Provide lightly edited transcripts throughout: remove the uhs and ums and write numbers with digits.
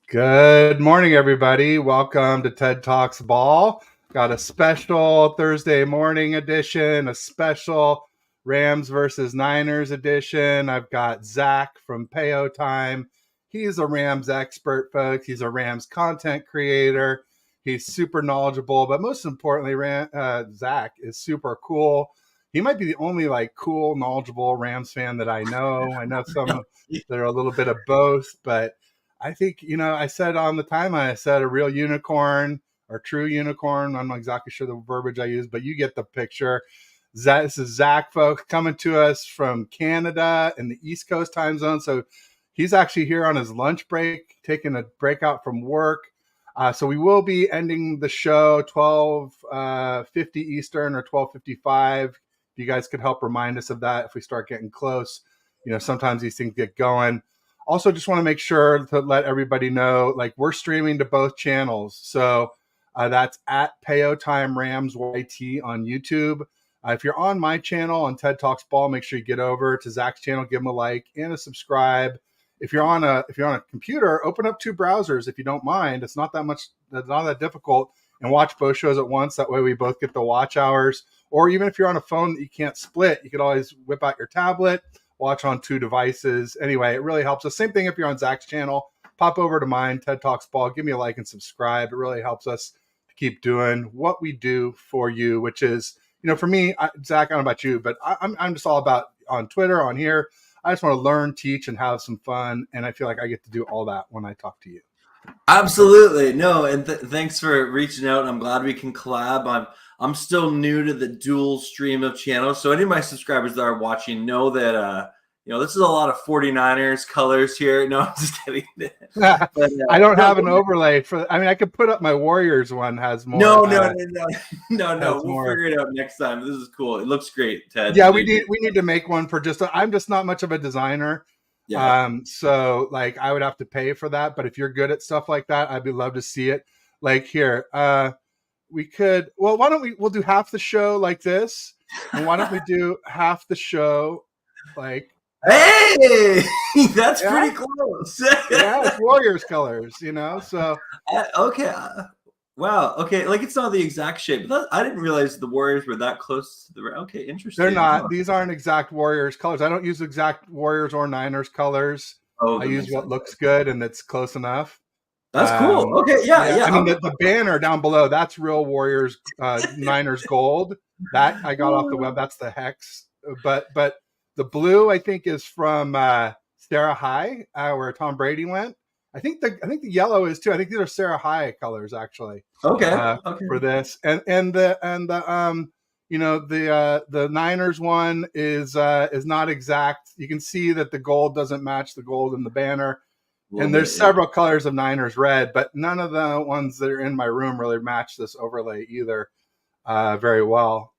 Good morning, everybody. Welcome to TED Talks Ball. Got a special Thursday morning edition, a special Rams versus Niners edition. I've got Zach from Payo Time. He's a Rams expert, folks. He's a Rams content creator. He's super knowledgeable, but most importantly, Zach is super cool. He might be the only cool, knowledgeable Rams fan that I know. I know some that are a little bit of both, but I think, I said on the timeline, I said a real unicorn or true unicorn. I'm not exactly sure the verbiage I use, but you get the picture. This is Zach, folks, coming to us from Canada in the East Coast time zone. So he's actually here on his lunch break, taking a break out from work. So we will be ending the show 12:50 Eastern or 12:55. If you guys could help remind us of that if we start getting close. Sometimes these things get going. Also, just want to make sure to let everybody know, we're streaming to both channels. So that's at Payo Time Rams YT on YouTube. If you're on my channel on TED Talks Ball, make sure you get over to Zach's channel, give him a like and a subscribe. If you're on a computer, open up two browsers if you don't mind. It's not that difficult, and watch both shows at once. That way we both get the watch hours. Or even if you're on a phone that you can't split, you could always whip out your tablet, watch on two devices. Anyway, it really helps us. Same thing if you're on Zach's channel. Pop over to mine, TED Talks Ball. Give me a like and subscribe. It really helps us to keep doing what we do for you, which is, for me, Zach, I don't know about you, but I'm just all about on Twitter, on here. I just want to learn, teach, and have some fun. And I feel like I get to do all that when I talk to you. Absolutely. No, and thanks for reaching out. I'm glad we can collab. I'm still new to the dual stream of channels. So any of my subscribers that are watching know that this is a lot of 49ers colors here. No, I'm just kidding. But, I don't have an overlay for. I could put up my Warriors one. Has more. No. We'll figure it out next time. This is cool. It looks great, Ted. Yeah, we need to make one for I'm just not much of a designer. Yeah. So I would have to pay for that. But if you're good at stuff like that, I'd be love to see it. Here, we could. Well, why don't we'll do half the show like this, and why don't we do half the show like. Hey, that's pretty close. Yeah, it's Warriors colors, So okay, wow. Okay, it's not the exact shape. But I didn't realize the Warriors were that close to the. Okay, interesting. They're not. These aren't exact Warriors colors. I don't use exact Warriors or Niners colors. I use what looks good and it's close enough. That's cool. Okay, yeah. I mean, the banner down below, that's real Warriors Niners gold. That I got off the web. That's the hex. But the blue, I think, is from Sarah High, where Tom Brady went. I think the yellow is too. I think these are Sarah High colors actually. Okay. For this, and the Niners one is not exact. You can see that the gold doesn't match the gold in the banner. And there's several colors of Niners red, but none of the ones that are in my room really match this overlay either very well.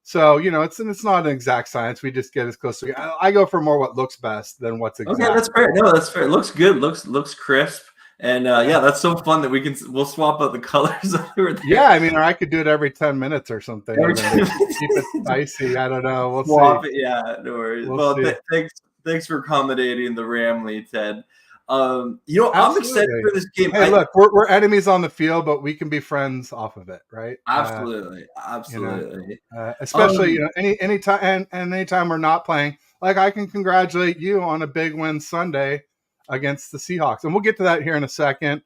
So, it's not an exact science. We just get as close to I go for more what looks best than what's exact. Okay, that's fair. No, that's fair. It looks good. Looks crisp. And that's so fun that we'll swap out the colors over there. Yeah, or I could do it every 10 minutes or something. Keep it spicy. I don't know. We'll swap see. It. Yeah, no worries. Thanks for accommodating the Ramley, Ted. I'm excited for this game. Hey, look, we're enemies on the field, but we can be friends off of it, right? Absolutely. Especially anytime and anytime we're not playing. I can congratulate you on a big win Sunday against the Seahawks, and we'll get to that here in a second,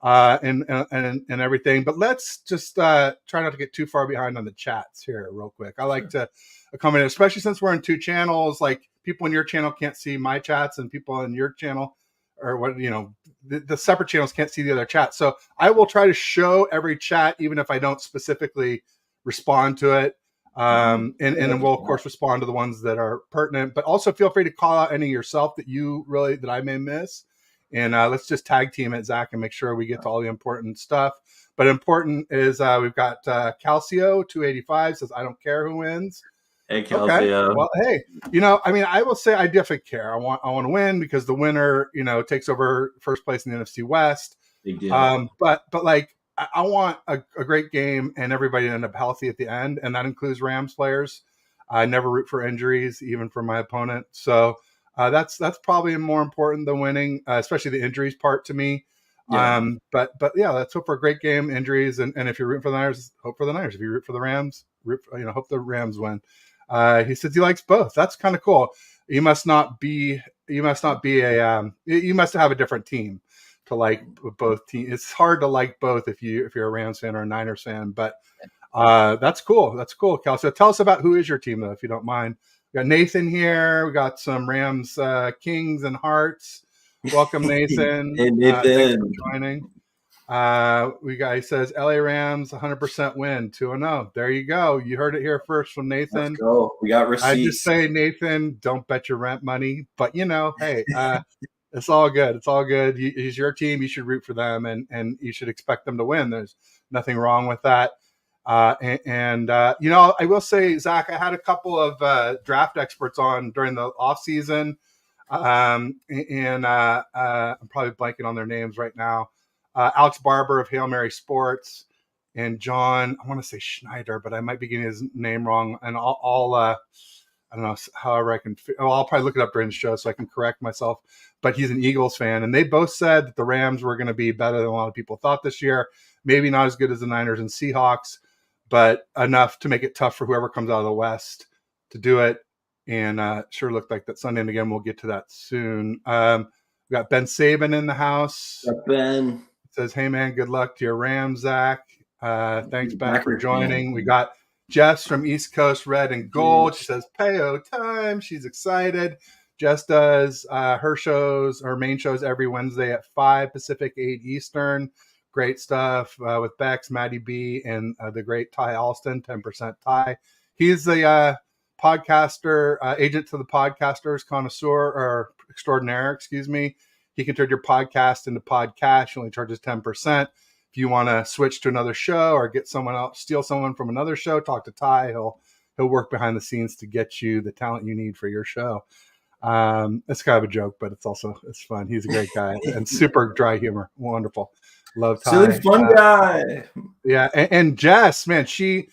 and everything. But let's just try not to get too far behind on the chats here, real quick. I like to accommodate, especially since we're in two channels. People in your channel can't see my chats, and people in your channel. Or what the separate channels can't see the other chat. So I will try to show every chat, even if I don't specifically respond to it. And we'll of course respond to the ones that are pertinent. But also feel free to call out any yourself that I may miss. And let's just tag team it, Zach, and make sure we get to all the important stuff. But important is we've got Calcio 285 says, I don't care who wins. Hey, Calcio. Okay. Well, hey, I will say I definitely care. I want to win because the winner, takes over first place in the NFC West. Big deal. But I want a great game and everybody to end up healthy at the end, and that includes Rams players. I never root for injuries, even for my opponent. So that's probably more important than winning, especially the injuries part to me. Yeah. But yeah, let's hope for a great game. Injuries, and if you're rooting for the Niners, hope for the Niners. If you root for the Rams, hope the Rams win. He says he likes both. That's kind of cool. You must not be a you must have a different team to like both teams. It's hard to like both if you're a Rams fan or a Niners fan, but that's cool. That's cool, Cal. So tell us about who is your team though, if you don't mind. We got Nathan here. We got some Rams Kings and Hearts. Welcome, Nathan. Hey, Thanks for Nathan. joining. He says LA Rams 100% win 2-0. There you go. You heard it here first from Nathan. Let's go. We got receipts. I just say, Nathan, don't bet your rent money, but hey, it's all good. It's all good. He's your team. You should root for them, and you should expect them to win. There's nothing wrong with that. I will say, Zach, I had a couple of draft experts on during the off season. I'm probably blanking on their names right now. Alex Barber of Hail Mary Sports and John, I want to say Schneider, but I might be getting his name wrong. And I don't know, however I can, I'll probably look it up during the show so I can correct myself. But he's an Eagles fan. And they both said that the Rams were going to be better than a lot of people thought this year. Maybe not as good as the Niners and Seahawks, but enough to make it tough for whoever comes out of the West to do it. And sure looked like that Sunday. And again, we'll get to that soon. We got Ben Saban in the house. Ben says, "Hey man, good luck to your Rams, Zach. Thanks, Ben, for joining." We got Jess from East Coast Red and Gold. She says, "Payo time." She's excited. Jess does her main shows every Wednesday at 5 Pacific, 8 Eastern. Great stuff with Bex, Maddie B, and the great Ty Alston, 10% Ty. He's the podcaster, agent to the podcasters, connoisseur or extraordinaire, excuse me. He can turn your podcast into podcast. He only charges 10%. If you want to switch to another show or get someone else, steal someone from another show, talk to Ty. He'll work behind the scenes to get you the talent you need for your show. It's kind of a joke, but it's fun. He's a great guy and super dry humor. Wonderful. Love Ty. Silly fun guy. Yeah. And Jess, man, she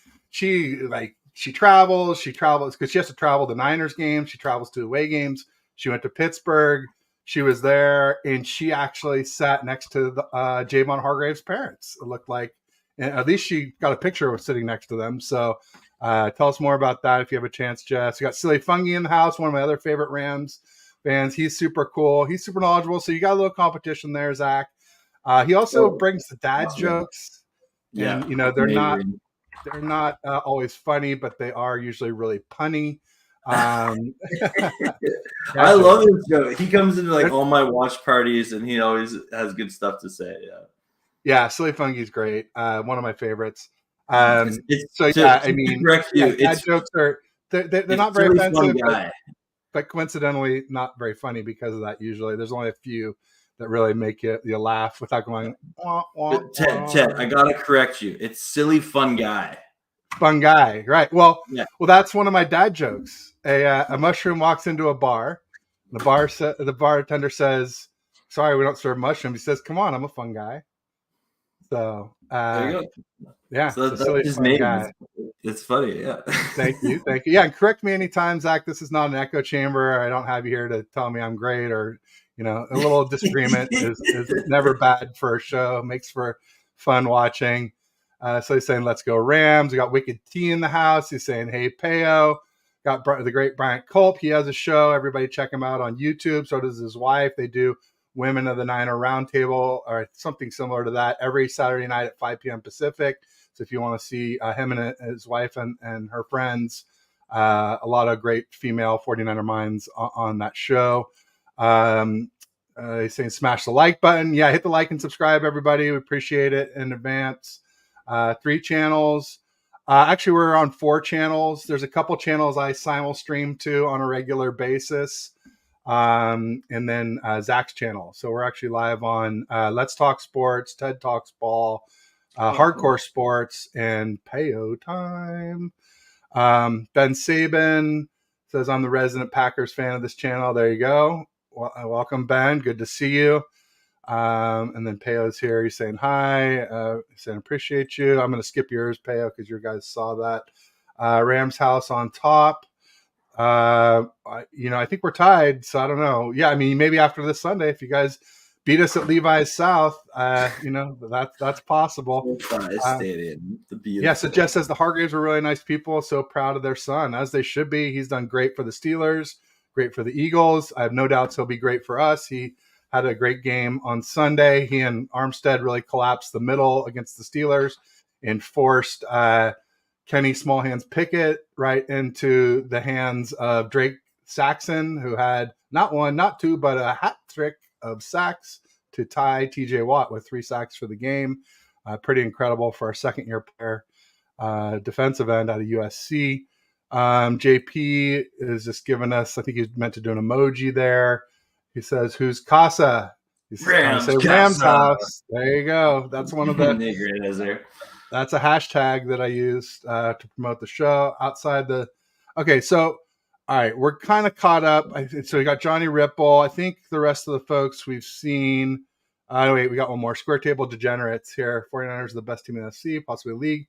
travels because she has to travel to Niners games. She travels to away games. She went to Pittsburgh. She was there, and she actually sat next to the Javon Hargrave's parents. It looked like, and at least she got a picture of sitting next to them. So tell us more about that if you have a chance, Jess. We got Silly Fungi in the house, one of my other favorite Rams fans. He's super cool. He's super knowledgeable. So you got a little competition there, Zach. He also brings the dad jokes. Yeah, and, they're not always funny, but they are usually really punny. I love his joke. He comes into all my watch parties, and he always has good stuff to say. Yeah, Silly Fungi's great. One of my favorites. Correct you. Dad jokes are they're not very offensive, but coincidentally not very funny because of that. Usually, there's only a few that really make you laugh without going. Wah, wah, Ted, I gotta correct you. It's Silly Fun Guy. Fun guy, right? Well, that's one of my dad jokes. A mushroom walks into a bar. The bartender says, "Sorry, we don't serve mushrooms." He says, "Come on, I'm a fun guy." So there you go. Yeah, so that's his name. Guy. It's funny. Yeah. Thank you. Yeah, and correct me anytime, Zach. This is not an echo chamber. I don't have you here to tell me I'm great or a little disagreement is never bad for a show. Makes for fun watching. So he's saying, "Let's go Rams." We got Wicked T in the house. He's saying, "Hey, Payo." Got the great Bryant Culp. He has a show. Everybody check him out on YouTube. So does his wife. They do Women of the Niner Roundtable or something similar to that every Saturday night at 5 p.m. Pacific. So if you want to see him and his wife and her friends, a lot of great female 49er minds on that show. He's saying smash the like button. Yeah, hit the like and subscribe, everybody. We appreciate it in advance. 3 channels. Actually, we're on 4 channels. There's a couple channels I simul stream to on a regular basis. And then Zach's channel. So we're actually live on Let's Talk Sports, TED Talks Ball, Hardcore Sports, and Payo Time. Ben Saban says, "I'm the resident Packers fan of this channel." There you go. Welcome, Ben. Good to see you. And then Payo's here. He's saying hi. He's saying appreciate you. I'm going to skip yours, Payo, because your guys saw that. Rams house on top. I think we're tied, so I don't know. Yeah, I mean, maybe after this Sunday, if you guys beat us at Levi's South, that's possible. Stadium, the Yeah, beautiful. so Jess says the Hargraves were really nice people, so proud of their son, as they should be. He's done great for the Steelers, great for the Eagles. I have no doubts he'll be great for us. He had a great game on Sunday. He and Armstead really collapsed the middle against the Steelers and forced Kenny Smallhands Pickett right into the hands of Drake Saxon, who had not one, not two, but a hat trick of sacks to tie TJ Watt with 3 sacks for the game. Pretty incredible for our second-year player, defensive end out of USC. JP is just giving us, I think he's meant to do an emoji there. He says, "Who's Casa?" He's trying to say Rams house. There you go. That's one of the. That's a hashtag that I used to promote the show outside the. Okay, so all right, we're kind of caught up. So we got Johnny Ripple. I think the rest of the folks we've seen. Wait, we got one more. Square Table Degenerates here. 49ers are the best team in the NFC, possibly league.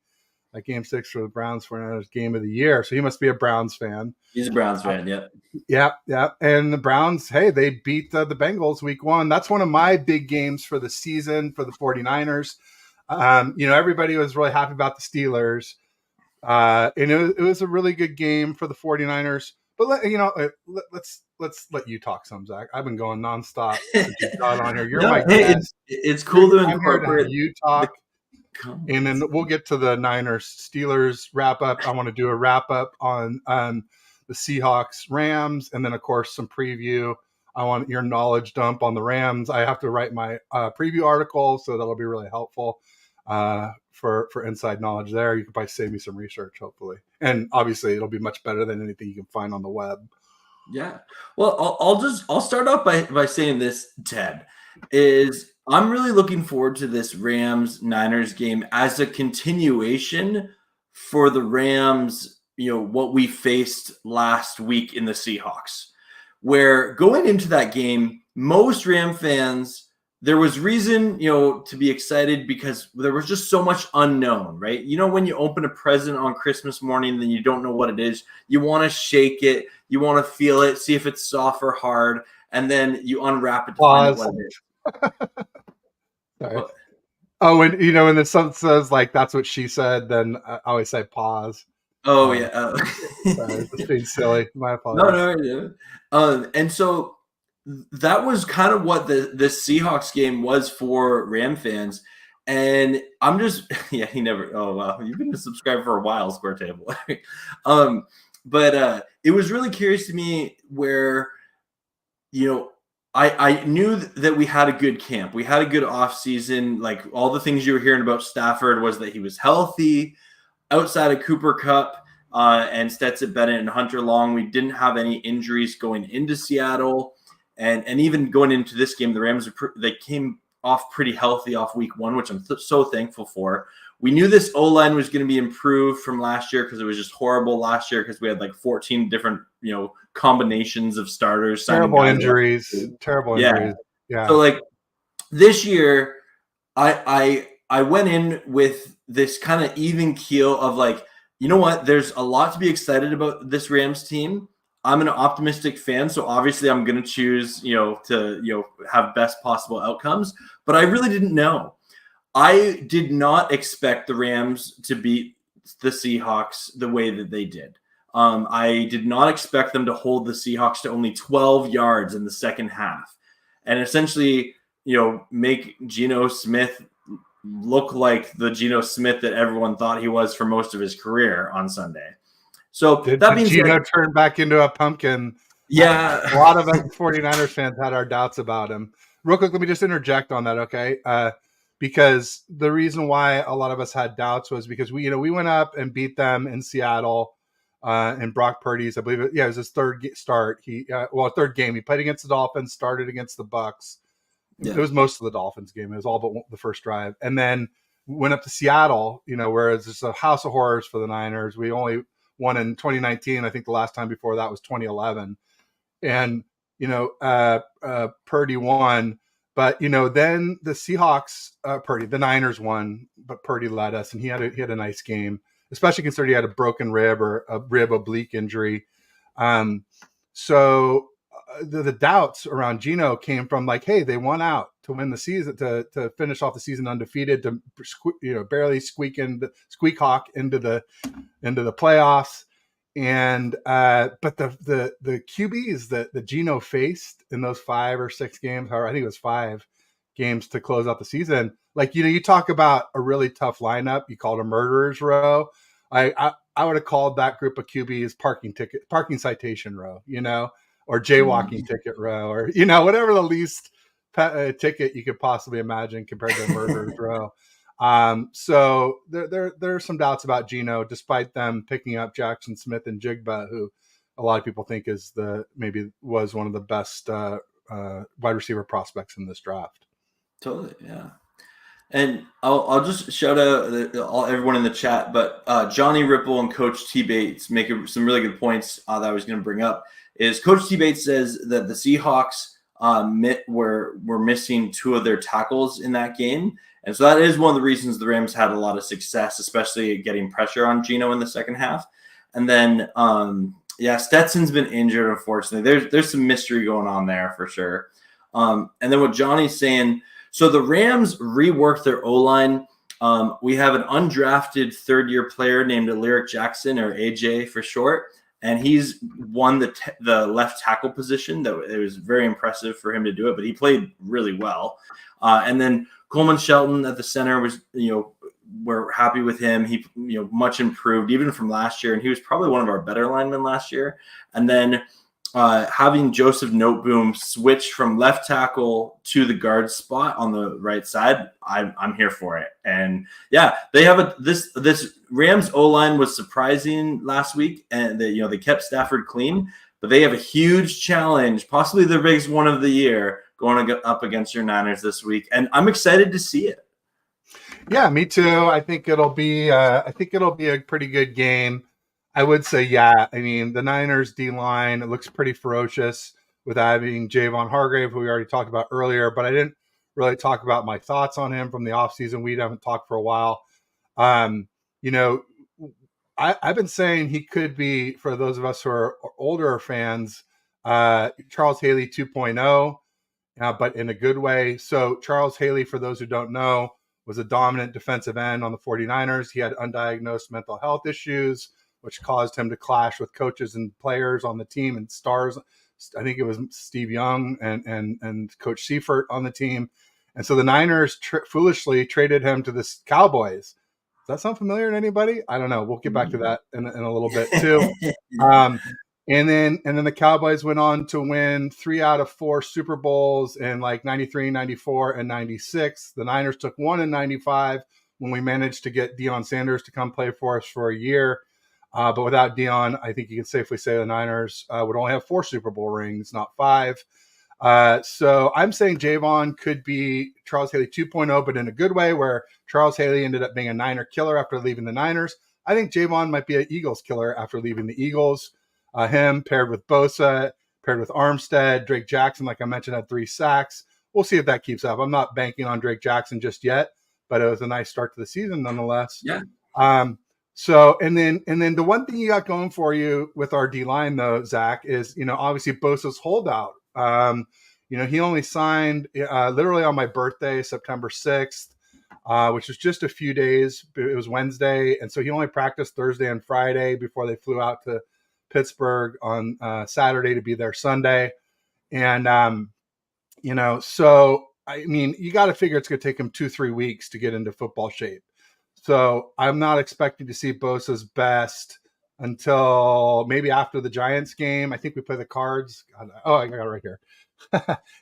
Like game 6 for the Browns, 49ers game of the year. So he must be a Browns fan. He's a Browns fan, yeah. Yeah. And the Browns, hey, they beat the Bengals week 1. That's one of my big games for the season for the 49ers. Everybody was really happy about the Steelers. And it was a really good game for the 49ers. But let's let you talk some, Zach. I've been going nonstop since you got on here. You're my guest. It's cool to incorporate you talk. And then we'll get to the Niners Steelers wrap up. I want to do a wrap up on the Seahawks Rams, and then of course some preview. I want your knowledge dump on the Rams. I have to write my preview article, so that'll be really helpful for inside knowledge there. You can probably save me some research, hopefully, and obviously it'll be much better than anything you can find on the web. Yeah. Well, I'll start off by saying this, Ted, is I'm really looking forward to this Rams-Niners game as a continuation for the Rams, what we faced last week in the Seahawks, where going into that game, most Ram fans, there was reason, to be excited because there was just so much unknown, right? When you open a present on Christmas morning, then you don't know what it is. You want to shake it. You want to feel it, see if it's soft or hard, and then you unwrap it to find out what it is. Sorry. Oh, when the son says like that's what she said, then I always say pause. Oh yeah. Sorry, just being silly. My apologies. No. And so that was kind of what the Seahawks game was for Ram fans. And I'm just he never. Oh wow, you've been a subscriber for a while, Square Table. But it was really curious to me where I knew that we had a good camp. We had a good offseason. Like all the things you were hearing about Stafford was that he was healthy. Outside of Cooper Kupp and Stetson Bennett and Hunter Long, we didn't have any injuries going into Seattle. And even going into this game, the Rams, they came off pretty healthy off week 1, which I'm so thankful for. We knew this O-line was going to be improved from last year because it was just horrible last year because we had like 14 different, combinations of starters. Terrible injuries. Yeah. So like this year, I went in with this kind of even keel of like, you know what? There's a lot to be excited about this Rams team. I'm an optimistic fan, so obviously I'm going to choose, to have best possible outcomes. But I really didn't know. I did not expect the Rams to beat the Seahawks the way that they did. I did not expect them to hold the Seahawks to only 12 yards in the second half, and essentially, make Geno Smith look like the Geno Smith that everyone thought he was for most of his career on Sunday. So that means Geno turned back into a pumpkin. Yeah. A lot of 49ers fans had our doubts about him. Real quick, let me just interject on that, okay? Because the reason why a lot of us had doubts was because we went up and beat them in Seattle, and Brock Purdy's, I believe it was his third start. Third game. He played against the Dolphins, started against the Bucks. Yeah. It was most of the Dolphins game. It was all but the first drive, and then went up to Seattle. Whereas it's a house of horrors for the Niners. We only won in 2019. I think the last time before that was 2011, and Purdy won. But then the Seahawks, the Niners won, but Purdy led us, and he had a nice game, especially considering he had a broken rib or a rib oblique injury. So the doubts around Geno came from like, hey, they won out to win the season, to finish off the season undefeated, to barely squeak hawk into the playoffs. And but the QBs that Geno faced in those 5 or 6 games, or I think it was 5 games to close out the season, like, you talk about a really tough lineup. You called a murderer's row. I would have called that group of QBs parking citation row, or jaywalking ticket row, or whatever the least ticket you could possibly imagine compared to a murderer's row. So there are some doubts about Geno, despite them picking up Jackson Smith and Jigba, who a lot of people think was one of the best wide receiver prospects in this draft. Totally, yeah. And I'll just shout out everyone in the chat, but Johnny Ripple and Coach T Bates make some really good points that I was going to bring up. Is Coach T Bates says that the Seahawks were missing 2 of their tackles in that game, and so that is one of the reasons the Rams had a lot of success, especially getting pressure on Geno in the second half. And then Stetson's been injured, unfortunately. There's some mystery going on there for sure. And then what Johnny's saying. So the Rams reworked their O-line. We have an undrafted third-year player named Alaric Jackson, or AJ for short, and he's won the left tackle position. It was very impressive for him to do it, but he played really well. And then Coleman Shelton at the center was, we're happy with him. He, much improved even from last year, and he was probably one of our better linemen last year. And then having Joseph Noteboom switch from left tackle to the guard spot on the right side, I'm here for it. And yeah, they have this Rams O-line was surprising last week, and they kept Stafford clean, but they have a huge challenge, possibly the biggest one of the year, going up against your Niners this week, and I'm excited to see it. Yeah, me too. I think it'll be a pretty good game. I would say, yeah. I mean, the Niners D-line, it looks pretty ferocious with having Javon Hargrave, who we already talked about earlier, but I didn't really talk about my thoughts on him from the offseason. We haven't talked for a while. I've been saying he could be, for those of us who are older fans, Charles Haley 2.0, but in a good way. So Charles Haley, for those who don't know, was a dominant defensive end on the 49ers. He had undiagnosed mental health issues, which caused him to clash with coaches and players on the team and stars. I think it was Steve Young and Coach Seifert on the team. And so the Niners foolishly traded him to the Cowboys. Does that sound familiar to anybody? I don't know. We'll get back to that in a little bit too. And then the Cowboys went on to win 3 out of 4 Super Bowls in like 93, 94, and 96. The Niners took 1 in 95 when we managed to get Deion Sanders to come play for us for a year. But without Deion, I think you can safely say the Niners would only have 4 Super Bowl rings, not 5. So I'm saying Javon could be Charles Haley 2.0, but in a good way, where Charles Haley ended up being a Niner killer after leaving the Niners. I think Javon might be an Eagles killer after leaving the Eagles. Him paired with Bosa, paired with Armstead, Drake Jackson, like I mentioned, had 3 sacks. We'll see if that keeps up. I'm not banking on Drake Jackson just yet, but it was a nice start to the season nonetheless. Yeah. So, and then the one thing you got going for you with our D-line though, Zach, is, obviously Bosa's holdout. He only signed literally on my birthday, September 6th, which was just a few days. It was Wednesday. And so he only practiced Thursday and Friday before they flew out to Pittsburgh on Saturday to be there Sunday. And, so, I mean, you got to figure it's going to take him 2-3 weeks to get into football shape. So I'm not expecting to see Bosa's best until maybe after the Giants game. I think we play the Cards. Oh, I got it right here.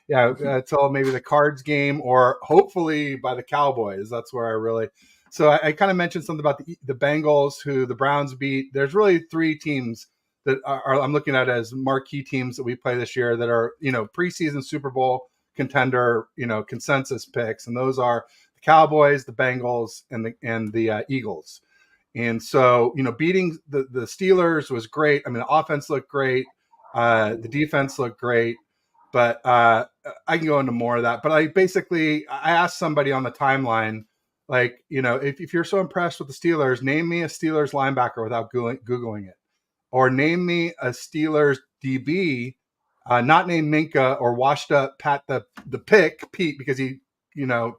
Yeah, until maybe the Cards game, or hopefully by the Cowboys. That's where I really. So I kind of mentioned something about the Bengals, who the Browns beat. There's really 3 teams that I'm looking at as marquee teams that we play this year that are, preseason Super Bowl contender, consensus picks, and those are the Cowboys, the Bengals, and the Eagles. And so, beating the Steelers was great. I mean, the offense looked great. The defense looked great. But I can go into more of that. But I asked somebody on the timeline, like, if you're so impressed with the Steelers, name me a Steelers linebacker without Googling it. Or name me a Steelers DB not named Minka or washed up Pete because he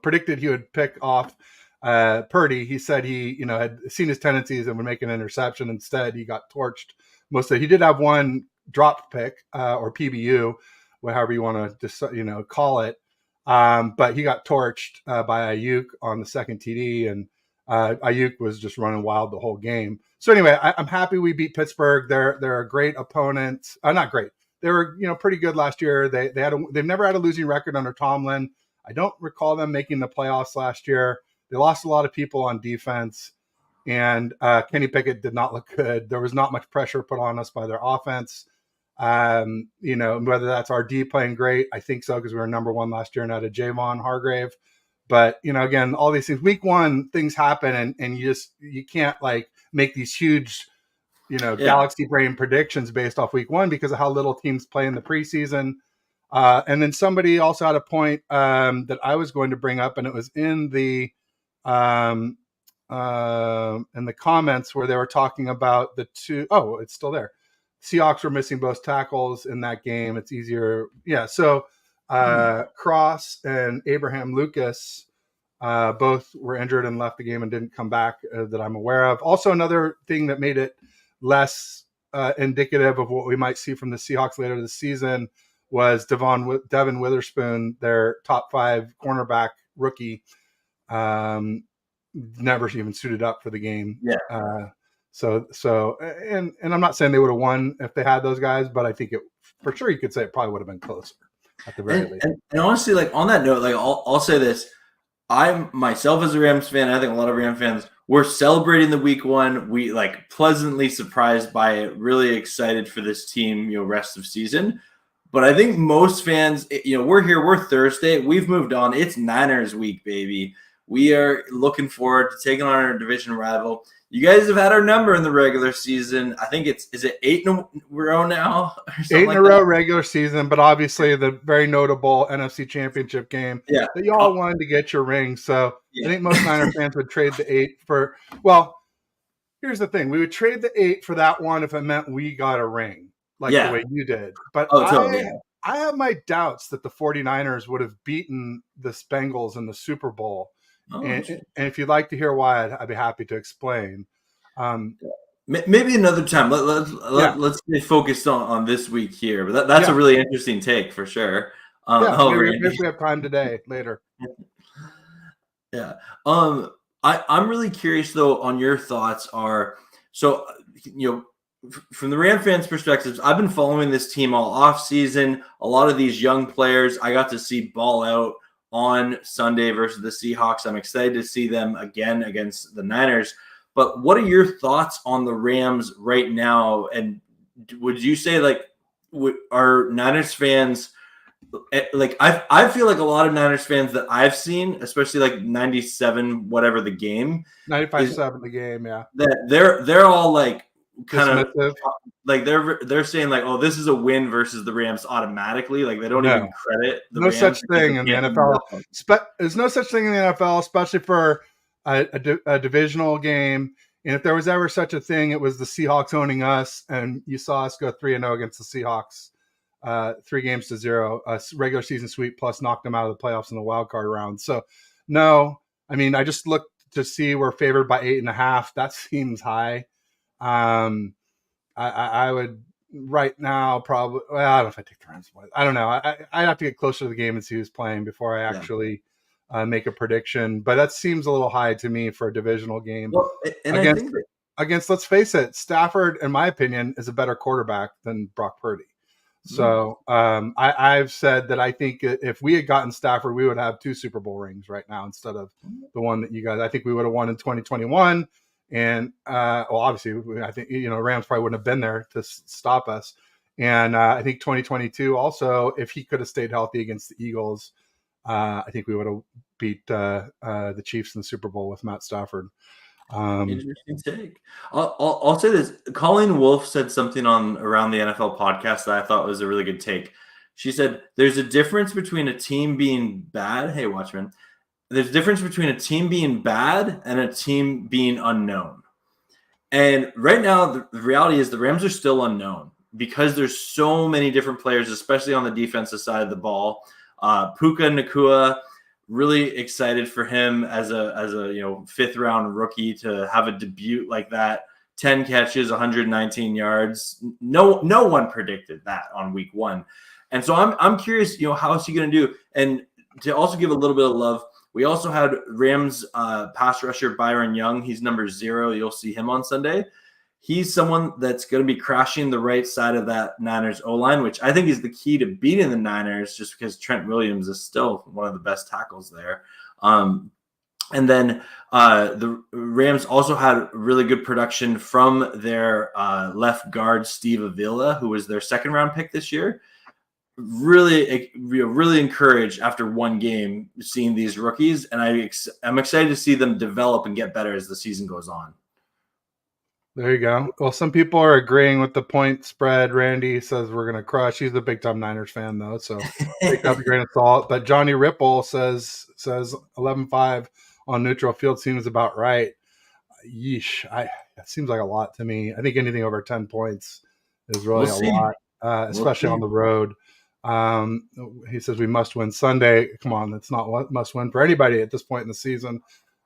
predicted he would pick off Purdy. He said he had seen his tendencies and would make an interception. Instead, he got torched most of it. He did have one dropped pick or PBU, however you want to just call it. But he got torched by Ayuk on the second TD, and Ayuk was just running wild the whole game. So anyway, I'm happy we beat Pittsburgh. They're a great opponent. Not great. They were pretty good last year. They've never had a losing record under Tomlin. I don't recall them making the playoffs last year. They lost a lot of people on defense, and Kenny Pickett did not look good. There was not much pressure put on us by their offense. Whether that's our D playing great, I think so, because we were number one last year and had a Javon Hargrave. But, again, all these things, week one, things happen and you can't make these huge, galaxy brain predictions based off week one because of how little teams play in the preseason. And then somebody also had a point that I was going to bring up, and it was in the comments where they were talking about the two. Oh, it's still there. Seahawks were missing both tackles in that game. It's easier. Yeah. So Cross and Abraham Lucas both were injured and left the game and didn't come back that I'm aware of. Also, another thing that made it less indicative of what we might see from the Seahawks later this season was Devin Witherspoon, their top 5 cornerback rookie, never even suited up for the game. Yeah. So I'm not saying they would have won if they had those guys, but I think for sure you could say it probably would have been closer at the very least. And honestly, on that note, I'll say this: I'm myself as a Rams fan. I think a lot of Rams fans we're celebrating the week one. We pleasantly surprised by it. Really excited for this team, rest of season. But I think most fans, we're here. We're Thursday. We've moved on. It's Niners week, baby. We are looking forward to taking on our division rival. You guys have had our number in the regular season. I think is it 8 in a row now? 8 in a row regular season, but obviously the very notable NFC Championship game that you all wanted to get your ring. So I think most Niner fans would trade the 8 for. Well, here's the thing: we would trade the 8 for that one if it meant we got a ring, the way you did. But I have my doubts that the 49ers would have beaten the Bengals in the Super Bowl. And if you'd like to hear why, I'd be happy to explain. Maybe another time. Let's stay focused on this week here. But that's a really interesting take for sure. If we have time today, later. Yeah. I'm really curious though on your thoughts. From the Ram fans' perspectives, I've been following this team all off season. A lot of these young players I got to see ball out on Sunday versus the Seahawks. I'm excited to see them again against the Niners. But what are your thoughts on the Rams right now? And would you say are Niners fans I feel like a lot of Niners fans that I've seen, especially 97 whatever the game, 95-7 the game, that they're all kind dismissive. Of they're saying oh, this is a win versus the Rams automatically. They don't even credit the Rams. Such thing in the NFL. There's no such thing in the NFL, especially for a divisional game. And if there was ever such a thing, it was the Seahawks owning us, and you saw us go 3-0 against the Seahawks, 3-0, a regular season sweep, plus knocked them out of the playoffs in the wild card round. So, no, I mean, I just looked to see we're favored by 8.5. That seems high. I would right now probably. Well, I don't know if I take the Rams. I don't know. I have to get closer to the game and see who's playing before I actually make a prediction. But that seems a little high to me for a divisional game. Well, against, let's face it, Stafford, in my opinion, is a better quarterback than Brock Purdy. So I've said that I think if we had gotten Stafford, we would have 2 Super Bowl rings right now instead of the one that you guys. I think we would have won in 2021. And obviously, I think Rams probably wouldn't have been there to stop us. And I think 2022 also, if he could have stayed healthy against the Eagles, I think we would have beat the Chiefs in the Super Bowl with Matt Stafford. Interesting take. I'll say this: Colleen Wolfe said something on Around the NFL podcast that I thought was a really good take. She said, "There's a difference between a team being bad." Hey, Watchman. There's a difference between a team being bad and a team being unknown. And right now, the reality is the Rams are still unknown. because there's so many different players, especially on the defensive side of the ball. Puka Nacua, really excited for him as a fifth round rookie to have a debut like that. 10 catches, 119 yards. No one predicted that on week one. And so I'm curious, how is he going to do? And to also give a little bit of love, we also had Rams pass rusher Byron Young. He's number 0. You'll see him on Sunday. He's someone that's going to be crashing the right side of that Niners O-line, which I think is the key to beating the Niners, just because Trent Williams is still one of the best tackles there. And then the Rams also had really good production from their left guard, Steve Avila, who was their second-round pick this year. Really encouraged after one game seeing these rookies, and I'm excited to see them develop and get better as the season goes on. There you go. Well, some people are agreeing with the point spread. Randy says we're going to crush. He's a big-time Niners fan, though, so take that with a grain of salt. But Johnny Ripple says 11-5 on neutral field seems about right. Yeesh. That seems like a lot to me. I think anything over 10 points is really a lot, especially on the road. He says we must win Sunday. Come on, that's not what must win for anybody at this point in the season.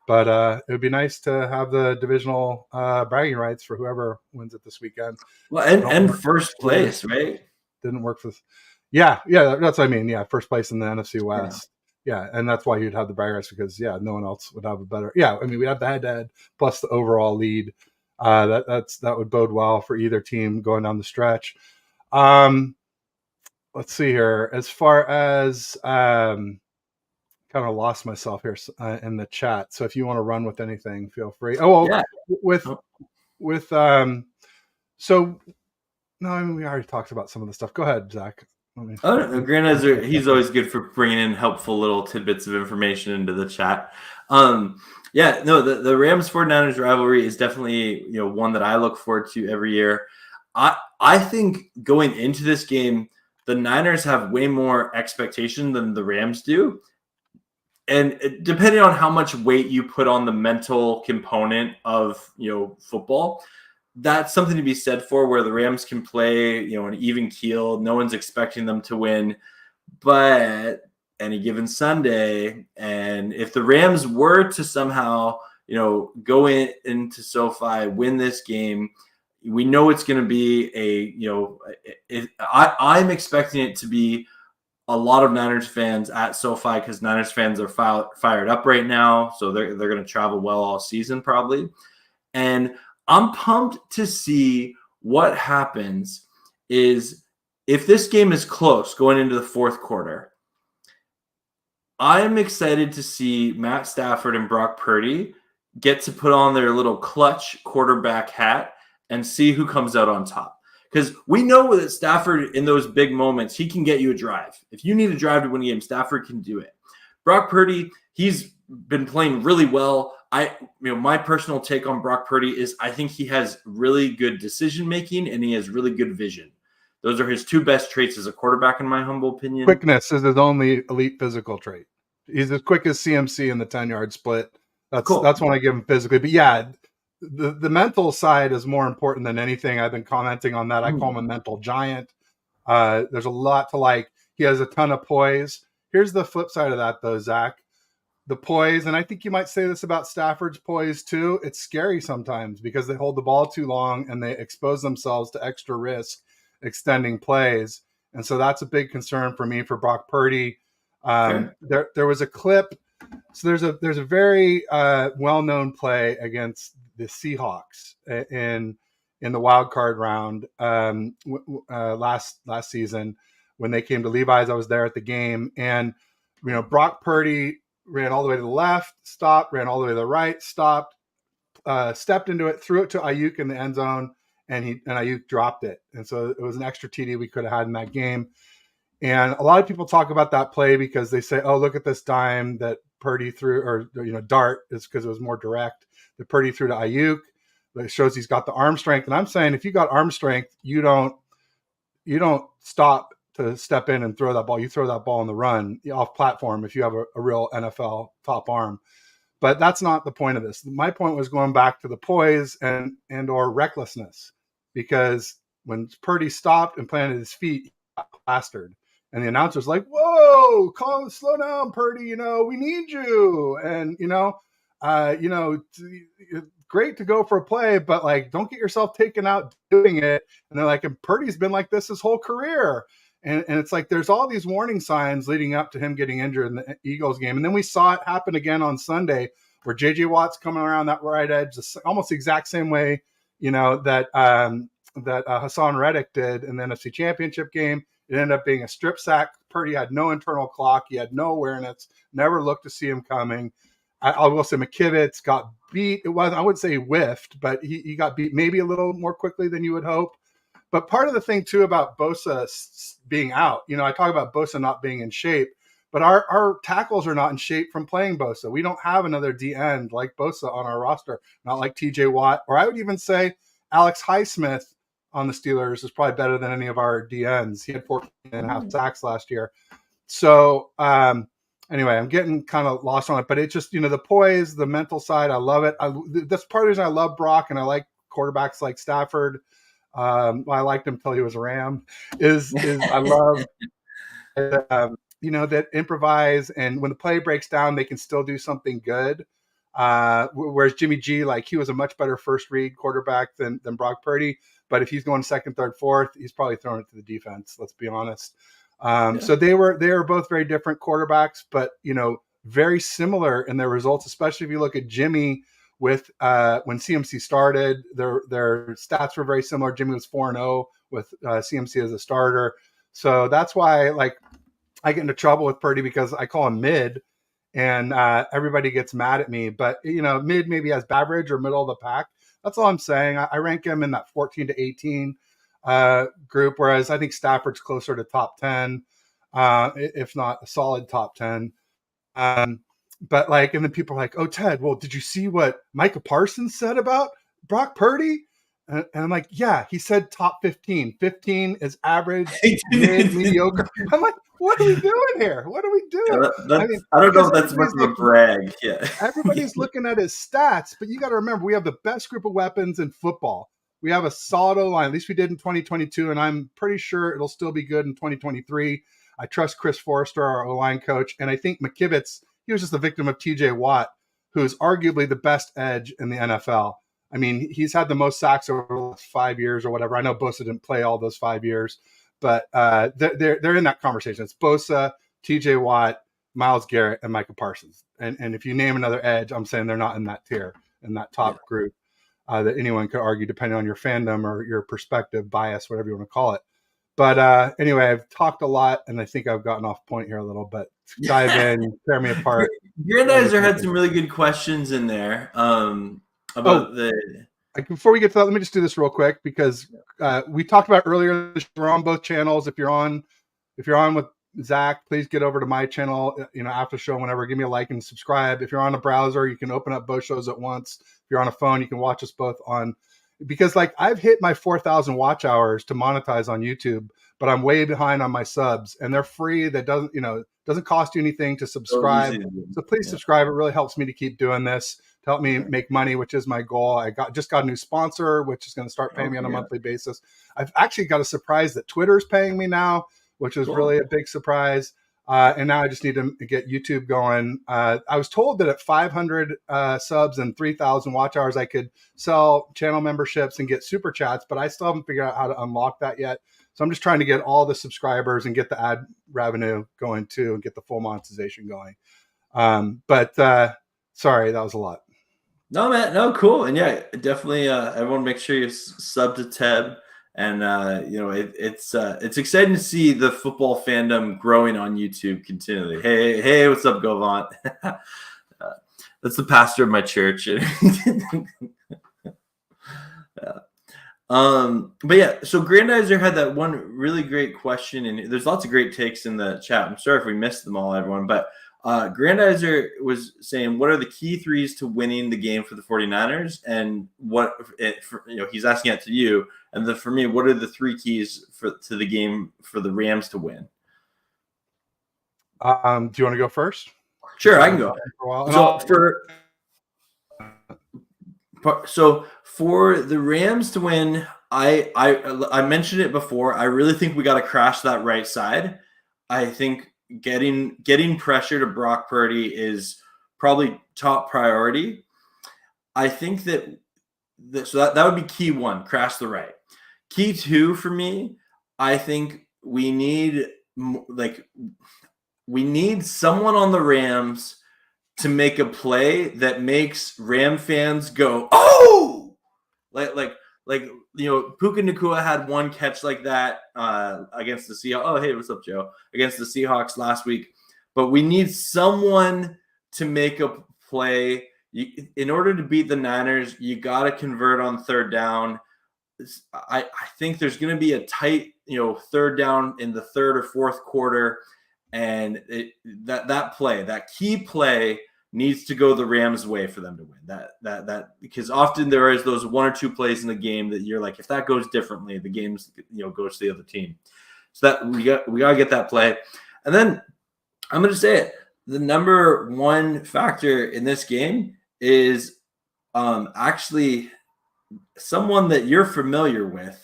But it would be nice to have the divisional bragging rights for whoever wins it this weekend. Well, and first place, right? Didn't work for. Yeah, that's what I mean. Yeah, first place in the NFC West. Yeah, and that's why you'd have the bragging rights because no one else would have a better. Yeah, I mean we'd have the head-to-head plus the overall lead. That would bode well for either team going down the stretch. Let's see here. As far as kind of lost myself here in the chat. So if you want to run with anything, feel free. So no, I mean we already talked about some of the stuff. Go ahead, Zach. Grant, he's always good for bringing in helpful little tidbits of information into the chat. The Rams 49ers rivalry is definitely one that I look forward to every year. I think going into this game, the Niners have way more expectation than the Rams do. And depending on how much weight you put on the mental component of football, that's something to be said for, where the Rams can play an even keel. No one's expecting them to win, but any given Sunday, and if the Rams were to somehow go into SoFi, win this game, we know it's going to be I'm expecting it to be a lot of Niners fans at SoFi, because Niners fans are fired up right now. So they're going to travel well all season probably. And I'm pumped to see what happens is if this game is close going into the fourth quarter. I'm excited to see Matt Stafford and Brock Purdy get to put on their little clutch quarterback hat and see who comes out on top. Because we know that Stafford, in those big moments, he can get you a drive. If you need a drive to win a game, Stafford can do it. Brock Purdy, he's been playing really well. My personal take on Brock Purdy is I think he has really good decision-making and he has really good vision. Those are his two best traits as a quarterback, in my humble opinion. Quickness is his only elite physical trait. He's as quick as CMC in the 10-yard split. That's cool. That's when I give him physically. But yeah, the mental side is more important than anything. I've been commenting on that. I call him a mental giant. There's a lot to like. He has a ton of poise. Here's the flip side of that, though, Zach. The poise, and I think you might say this about Stafford's poise too, it's scary sometimes because they hold the ball too long and they expose themselves to extra risk extending plays. And so that's a big concern for me for Brock Purdy. There was a clip. So there's a very well-known play against the Seahawks in the wild card round last season when they came to Levi's. I was there at the game, and Brock Purdy ran all the way to the left, stopped, ran all the way to the right, stopped, stepped into it, threw it to Ayuk in the end zone, and Ayuk dropped it. And so it was an extra TD we could have had in that game. And a lot of people talk about that play because they say, oh, look at this dime that Purdy threw, or dart, is because it was more direct. The Purdy threw to Ayuk. It shows he's got the arm strength. And I'm saying if you got arm strength, you don't stop to step in and throw that ball. You throw that ball on the run off platform if you have a real NFL top arm. But that's not the point of this. My point was going back to the poise and or recklessness, because when Purdy stopped and planted his feet, he got plastered. And the announcer's like, "Whoa, slow down, Purdy. We need you." And great to go for a play, but like, don't get yourself taken out doing it. And they're like, and Purdy's been like this his whole career. And it's like there's all these warning signs leading up to him getting injured in the Eagles game. And then we saw it happen again on Sunday, where J.J. Watt's coming around that right edge, almost the exact same way, that Hassan Reddick did in the NFC Championship game. It ended up being a strip sack. Purdy had no internal clock. He had no awareness, never looked to see him coming. I will say McKivitz got beat. I wouldn't say he whiffed, but he got beat maybe a little more quickly than you would hope. But part of the thing, too, about Bosa being out, I talk about Bosa not being in shape, but our tackles are not in shape from playing Bosa. We don't have another D end like Bosa on our roster, not like TJ Watt, or I would even say Alex Highsmith on the Steelers is probably better than any of our DNs. He had 14.5 sacks last year. So anyway, I'm getting kind of lost on it, but it's just, the poise, the mental side, I love it. That's part of the reason I love Brock, and I like quarterbacks like Stafford. I liked him until he was a Ram. Is I love that improvise, and when the play breaks down, they can still do something good. Whereas Jimmy G, like, he was a much better first read quarterback than Brock Purdy. But if he's going second, third, fourth, he's probably throwing it to the defense. Let's be honest. So they were both very different quarterbacks, but very similar in their results. Especially if you look at Jimmy with when CMC started, their stats were very similar. Jimmy was 4-0 with CMC as a starter, so that's why I get into trouble with Purdy because I call him mid. And everybody gets mad at me, but mid maybe has average or middle of the pack. That's all I'm saying. I rank him in that 14 to 18 group, whereas I think Stafford's closer to top 10, if not a solid top 10. But and then people are like, "Oh, Ted, well, did you see what Micah Parsons said about Brock Purdy?" And I'm like, "Yeah, he said top 15. 15 is average, mid, mediocre." I'm like, what are we doing here? What are we doing? I don't know if that's much of a brag. Yeah. Everybody's looking at his stats, but you got to remember, we have the best group of weapons in football. We have a solid O-line. At least we did in 2022, and I'm pretty sure it'll still be good in 2023. I trust Chris Forrester, our O-line coach, and I think McKivitz, he was just a victim of TJ Watt, who's arguably the best edge in the NFL. I mean, he's had the most sacks over the last 5 years or whatever. I know Bosa didn't play all those 5 years, but they're in that conversation. It's Bosa, TJ Watt, Myles Garrett, and Micah Parsons. And if you name another edge, I'm saying they're not in that tier, in that top group that anyone could argue, depending on your fandom or your perspective, bias, whatever you want to call it. But anyway, I've talked a lot, and I think I've gotten off point here a little, but dive in, tear me apart. Grandizer had some really good questions in there about Before we get to that, let me just do this real quick, because we talked about earlier, we're on both channels. If you're on with Zach, please get over to my channel, after the show, whenever, give me a like and subscribe. If you're on a browser, you can open up both shows at once. If you're on a phone, you can watch us both on, because I've hit my 4,000 watch hours to monetize on YouTube, but I'm way behind on my subs, and they're free. That doesn't cost you anything to subscribe. So please subscribe. It really helps me to keep doing this, to help me make money, which is my goal. I just got a new sponsor, which is going to start paying me on a monthly basis. I've actually got a surprise that Twitter's paying me now, which is really a big surprise. And now I just need to get YouTube going. I was told that at 500 subs and 3,000 watch hours, I could sell channel memberships and get super chats, but I still haven't figured out how to unlock that yet. So I'm just trying to get all the subscribers and get the ad revenue going too, and get the full monetization going. Sorry, that was a lot. No, man, no, cool. And yeah, definitely everyone make sure you sub to Teb. And it's exciting to see the football fandom growing on YouTube continually. Hey, what's up, Govant? That's the pastor of my church. But yeah, so Grandizer had that one really great question, and there's lots of great takes in the chat. I'm sorry if we missed them all, everyone, but Grandizer was saying, what are the key threes to winning the game for the 49ers? And he's asking that to you. And then for me, what are the three keys to the game for the Rams to win? Do you want to go first? Sure, I can go. So for the Rams to win, I mentioned it before. I really think we got to crash that right side. I think getting pressure to Brock Purdy is probably top priority. I think that would be key one, crash the right. Key two for me, I think we need someone on the Rams to make a play that makes Ram fans go, oh, like Puka Nacua had one catch like that against the Seahawks. Oh, hey, what's up, Joe? Against the Seahawks last week. But we need someone to make a play. In order to beat the Niners, you got to convert on third down. I think there's going to be a tight, third down in the third or fourth quarter, and that key play needs to go the Rams' way for them to win. That because often there is those one or two plays in the game that you're like, if that goes differently, the game's goes to the other team. So that we got to get that play. And then I'm going to say it. The number one factor in this game is actually someone that you're familiar with.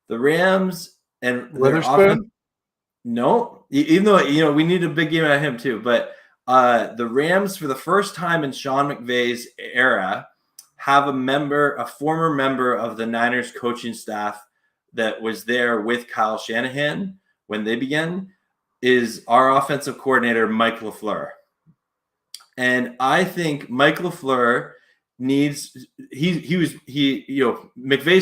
The Rams and Witherspoon. No, even though we need a big game out of him too, but the Rams, for the first time in Sean McVay's era, have a former member of the Niners coaching staff that was there with Kyle Shanahan when they began, is our offensive coordinator, Mike LaFleur. And I think Mike LaFleur McVay's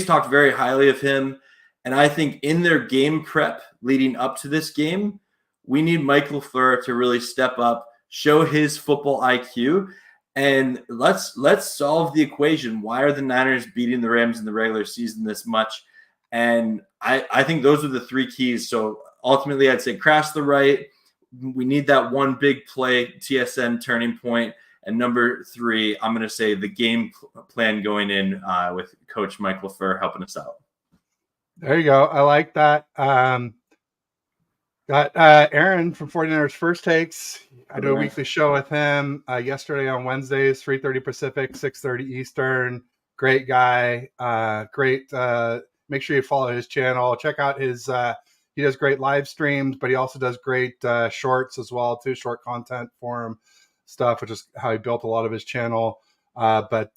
talked very highly of him. And I think in their game prep leading up to this game, we need Mike LaFleur to really step up, show his football IQ, and let's solve the equation. Why are the Niners beating the Rams in the regular season this much? And I think those are the three keys. So ultimately, I'd say crash the right. We need that one big play, TSN turning point. And number three, I'm going to say the game plan going in with Coach Mike LaFleur helping us out. There you go. I like that. Got Aaron from 49ers First Takes. I do a weekly show with him yesterday on Wednesdays, 3:30 Pacific, 6:30 Eastern. Great guy. Great. Make sure you follow his channel. Check out his he does great live streams, but he also does great shorts as well, too. Short content for him stuff, which is how he built a lot of his channel. But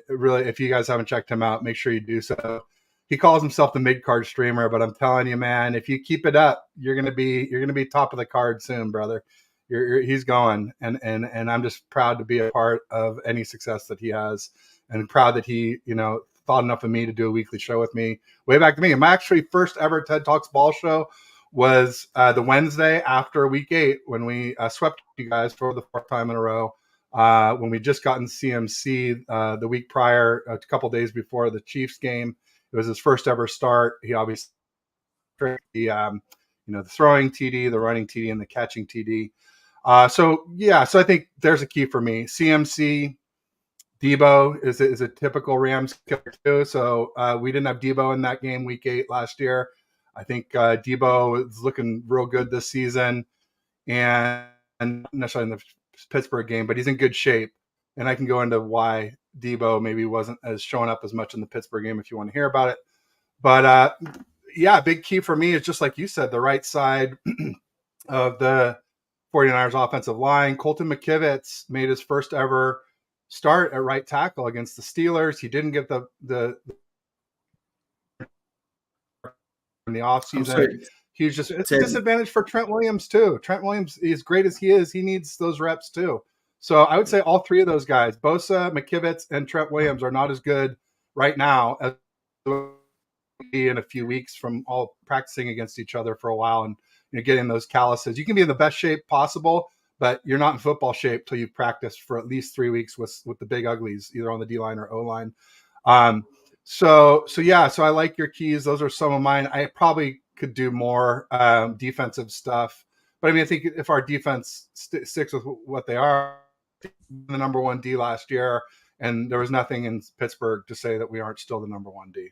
really, if you guys haven't checked him out, make sure you do so. He calls himself the mid-card streamer, but I'm telling you, man, if you keep it up, you're gonna be top of the card soon, brother. He's going, and I'm just proud to be a part of any success that he has, and proud that he thought enough of me to do a weekly show with me. Way back to me, my actually first ever TED Talks Ball show was the Wednesday after Week 8 when we swept you guys for the fourth time in a row. When we just gotten CMC the week prior, a couple days before the Chiefs game. It was his first ever start. He obviously the throwing TD, the running TD, and the catching TD. So I think there's a key for me. CMC, Debo is a typical Rams killer too. So we didn't have Debo in that game Week 8 last year. I think Debo is looking real good this season, and not necessarily in the Pittsburgh game, but he's in good shape. And I can go into why Debo maybe wasn't as showing up as much in the Pittsburgh game if you want to hear about it. But big key for me is just like you said, the right side of the 49ers offensive line. Colton McKivitz made his first ever start at right tackle against the Steelers. He didn't get the in the offseason. It's a disadvantage for Trent Williams too. Trent Williams, as great as he is, he needs those reps too. So I would say all three of those guys, Bosa, McKivitz, and Trent Williams, are not as good right now as in a few weeks from all practicing against each other for a while and getting those calluses. You can be in the best shape possible, but you're not in football shape till you've practiced for at least 3 weeks with the big uglies, either on the D-line or O-line. So I like your keys. Those are some of mine. I probably could do more defensive stuff. But I mean, I think if our defense sticks with what they are, the number one D last year, and there was nothing in Pittsburgh to say that we aren't still the number one D.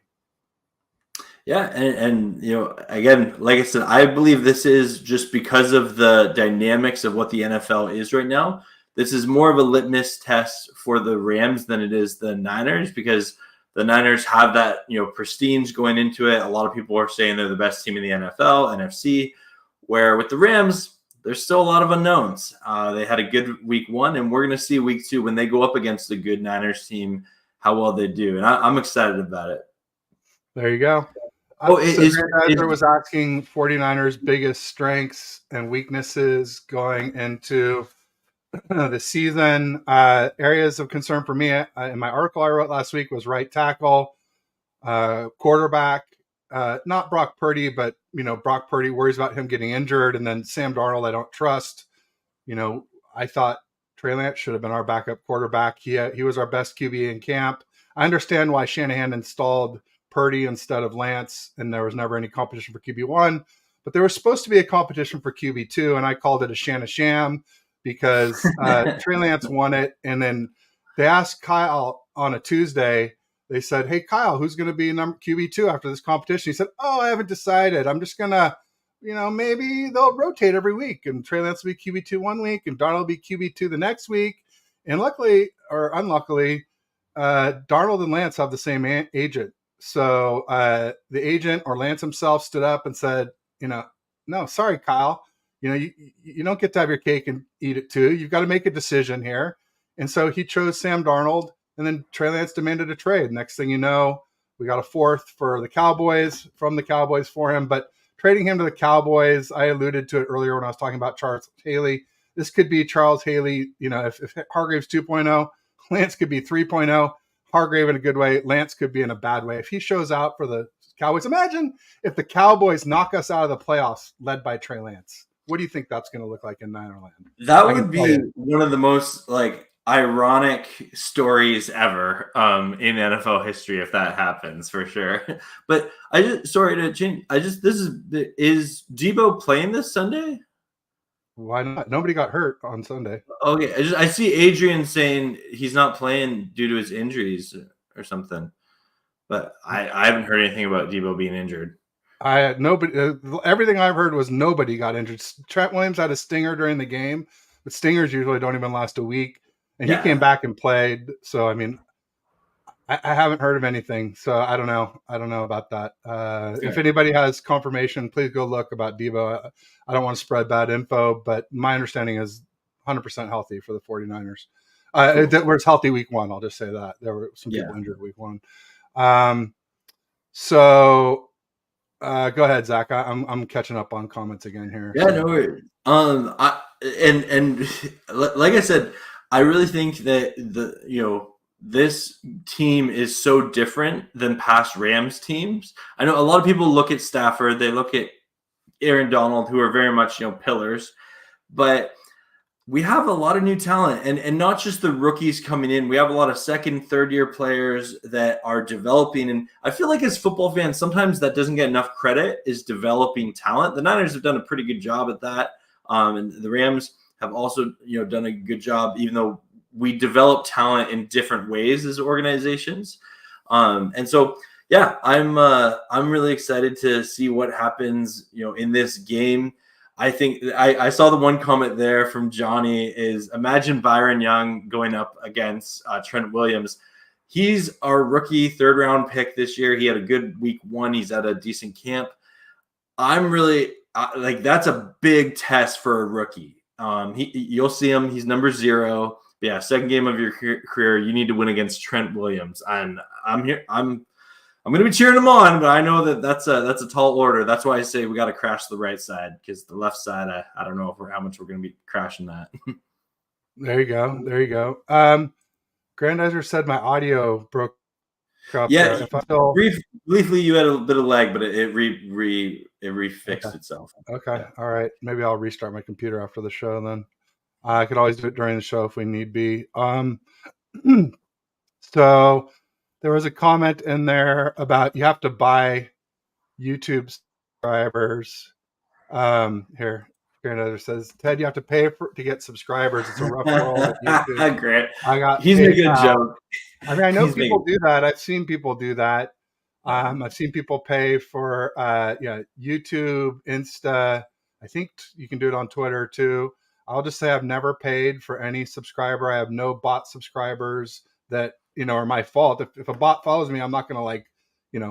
Yeah, and again, like I said, I believe this is just because of the dynamics of what the NFL is right now. This is more of a litmus test for the Rams than it is the Niners, because the Niners have that, prestige going into it. A lot of people are saying they're the best team in the NFL, NFC, where with the Rams, there's still a lot of unknowns. They had a good week 1, and we're going to see week 2 when they go up against a good Niners team, how well they do. And I'm excited about it. There you go. Oh, Grandizer was asking 49ers' biggest strengths and weaknesses going into the season. Areas of concern for me in my article I wrote last week was right tackle, quarterback, not Brock Purdy, but Brock Purdy worries about him getting injured, and then Sam Darnold I don't trust. I thought Trey Lance should have been our backup quarterback. He was our best QB in camp. I understand why Shanahan installed Purdy instead of Lance, and there was never any competition for QB1, but there was supposed to be a competition for QB2, and I called it a Sham because Trey Lance won it. And then they asked Kyle on a Tuesday, they said, "Hey, Kyle, who's going to be QB2 after this competition?" He said, "Oh, I haven't decided. I'm just going to, maybe they'll rotate every week, and Trey Lance will be QB2 one week, and Darnold will be QB2 the next week." And luckily or unluckily, Darnold and Lance have the same agent. So the agent or Lance himself stood up and said, "No, sorry, Kyle. You don't get to have your cake and eat it too. You've got to make a decision here." And so he chose Sam Darnold, and then Trey Lance demanded a trade. Next thing you know, we got a 4th from the Cowboys for him. But trading him to the Cowboys, I alluded to it earlier when I was talking about Charles Haley. This could be Charles Haley. If Hargrave's 2.0, Lance could be 3.0. Hargrave in a good way, Lance could be in a bad way. If he shows out for the Cowboys, imagine if the Cowboys knock us out of the playoffs led by Trey Lance. What do you think that's going to look like in Ninerland? That would be one of the most ironic stories ever in NFL history if that happens, for sure. But sorry to change. Is Debo playing this Sunday? Why not? Nobody got hurt on Sunday. Okay, I see Adrian saying he's not playing due to his injuries or something, but I haven't heard anything about Debo being injured. Everything I've heard was nobody got injured. Trent Williams had a stinger during the game, but stingers usually don't even last a week, and he came back and played. So I mean, I haven't heard of anything, so I don't know. I don't know about that. If anybody has confirmation, please go look about Debo. I don't want to spread bad info, but my understanding is 100% healthy for the 49ers. It was healthy week 1. I'll just say that. There were some people injured week 1. So go ahead, Zach. I'm catching up on comments again here. Yeah, no worries. And like I said, I really think that this team is so different than past Rams teams. I know a lot of people look at Stafford, they look at Aaron Donald, who are very much pillars, but we have a lot of new talent, and not just the rookies coming in. We have a lot of second, third-year players that are developing, and I feel like as football fans, sometimes that doesn't get enough credit, is developing talent. The Niners have done a pretty good job at that, and the Rams have also done a good job, even though we develop talent in different ways as organizations. And so, yeah, I'm really excited to see what happens, in this game. I think I saw the one comment there from Johnny is, imagine Byron Young going up against Trent Williams. He's our rookie 3rd round pick this year. He had a good week 1. He's at a decent camp. I'm really that's a big test for a rookie. You'll see him. He's number 0. Yeah, 2nd game of your career. You need to win against Trent Williams. And I'm here. I'm going to be cheering him on, but I know that's a tall order. That's why I say we got to crash the right side, because the left side, I don't know how much we're going to be crashing that. There you go. Grandizer said my audio broke up. Yeah, briefly you had a bit of lag, but it refixed itself. Okay, yeah. All right. Maybe I'll restart my computer after the show then. I could always do it during the show if we need be. So there was a comment in there about you have to buy YouTube subscribers. Here, Grandizer says, Ted, you have to pay to get subscribers. It's a rough world at YouTube. Great. He's making a joke. I mean, I know people do that. I've seen people do that. I've seen people pay for YouTube, Insta. I think you can do it on Twitter too. I'll just say I've never paid for any subscriber. I have no bot subscribers that or my fault. If a bot follows me, I'm not going to like,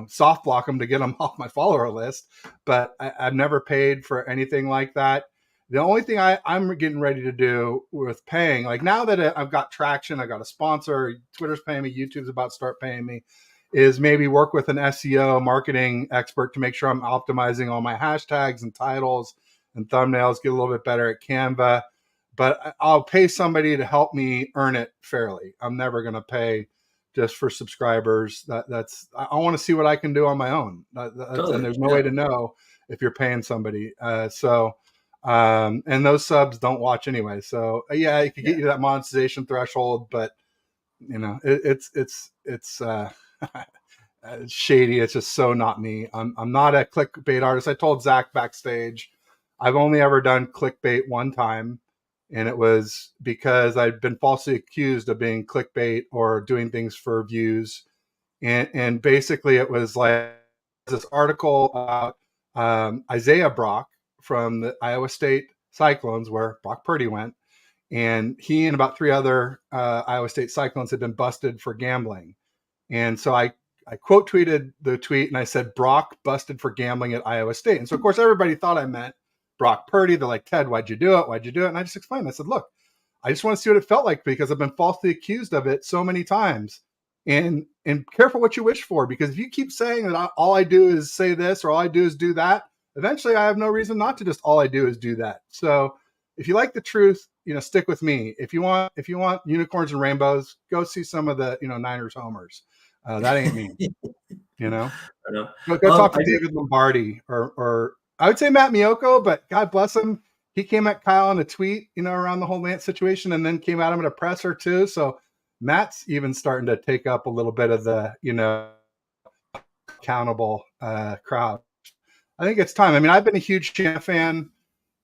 soft block them to get them off my follower list. But I've never paid for anything like that. The only thing I'm getting ready to do with paying, like now that I've got traction, I got a sponsor, Twitter's paying me, YouTube's about to start paying me, is maybe work with an SEO marketing expert to make sure I'm optimizing all my hashtags and titles and thumbnails, get a little bit better at Canva. But I'll pay somebody to help me earn it fairly. I'm never going to pay just for subscribers. I want to see what I can do on my own. Totally. And there's no way to know if you're paying somebody. And those subs don't watch anyway. So yeah, it could get you that monetization threshold, but it's shady. It's just so not me. I'm not a clickbait artist. I told Zach backstage, I've only ever done clickbait one time, and it was because I'd been falsely accused of being clickbait or doing things for views. And basically it was like this article about Isaiah Brock from the Iowa State Cyclones, where Brock Purdy went. And he and about 3 other Iowa State Cyclones had been busted for gambling. And so I quote tweeted the tweet and I said, Brock busted for gambling at Iowa State. And so, of course, everybody thought I meant Brock Purdy. They're like, Ted, why'd you do it? Why'd you do it? And I just explained. I said, look, I just want to see what it felt like because I've been falsely accused of it so many times. And careful what you wish for, because if you keep saying that all I do is say this or all I do is do that, eventually I have no reason not to just all I do is do that. So if you like the truth, stick with me. If you want unicorns and rainbows, go see some of the Niners homers. That ain't me. Go talk to David Lombardi or I would say Matt Miyoko, but God bless him. He came at Kyle in a tweet, around the whole Lance situation, and then came at him at a presser too. So Matt's even starting to take up a little bit of the, accountable crowd. I think it's time. I mean, I've been a huge Shanna fan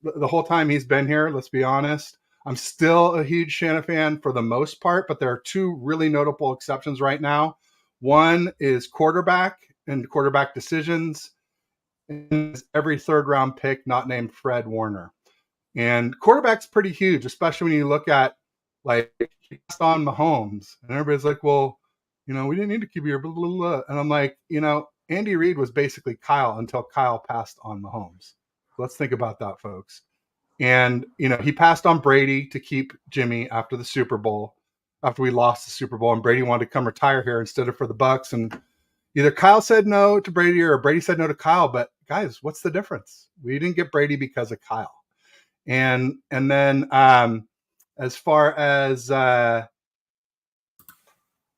the whole time he's been here. Let's be honest. I'm still a huge Shanna fan for the most part, but there are 2 really notable exceptions right now. One is quarterback and quarterback decisions. And every 3rd round pick not named Fred Warner. And quarterback's pretty huge, especially when you look at like he passed on Mahomes, and everybody's like, well, we didn't need to keep your blah, blah, blah. And I'm like, Andy Reid was basically Kyle until Kyle passed on Mahomes. Let's think about that, folks. And, he passed on Brady to keep Jimmy after the Super Bowl, after we lost the Super Bowl, and Brady wanted to come retire here instead of for the Bucks. And either Kyle said no to Brady or Brady said no to Kyle. But guys, what's the difference? We didn't get Brady because of Kyle. And then as far as and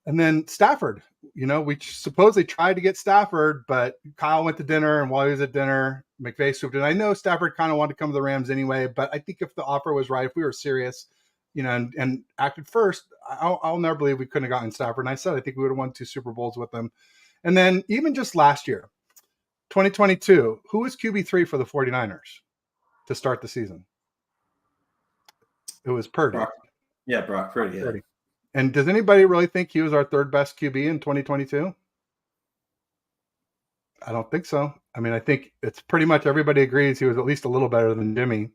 then Stafford, we supposedly tried to get Stafford, but Kyle went to dinner, and while he was at dinner, McVay swooped in. I know Stafford kind of wanted to come to the Rams anyway, but I think if the offer was right, if we were serious, and acted first, I'll never believe we couldn't have gotten Stafford. And I said I think we would have won 2 Super Bowls with him. And then even just last year, 2022, who was QB3 for the 49ers to start the season? It was Purdy. Brock Purdy. Yeah. And does anybody really think he was our 3rd best QB in 2022? I don't think so. I mean, I think it's pretty much everybody agrees he was at least a little better than Jimmy.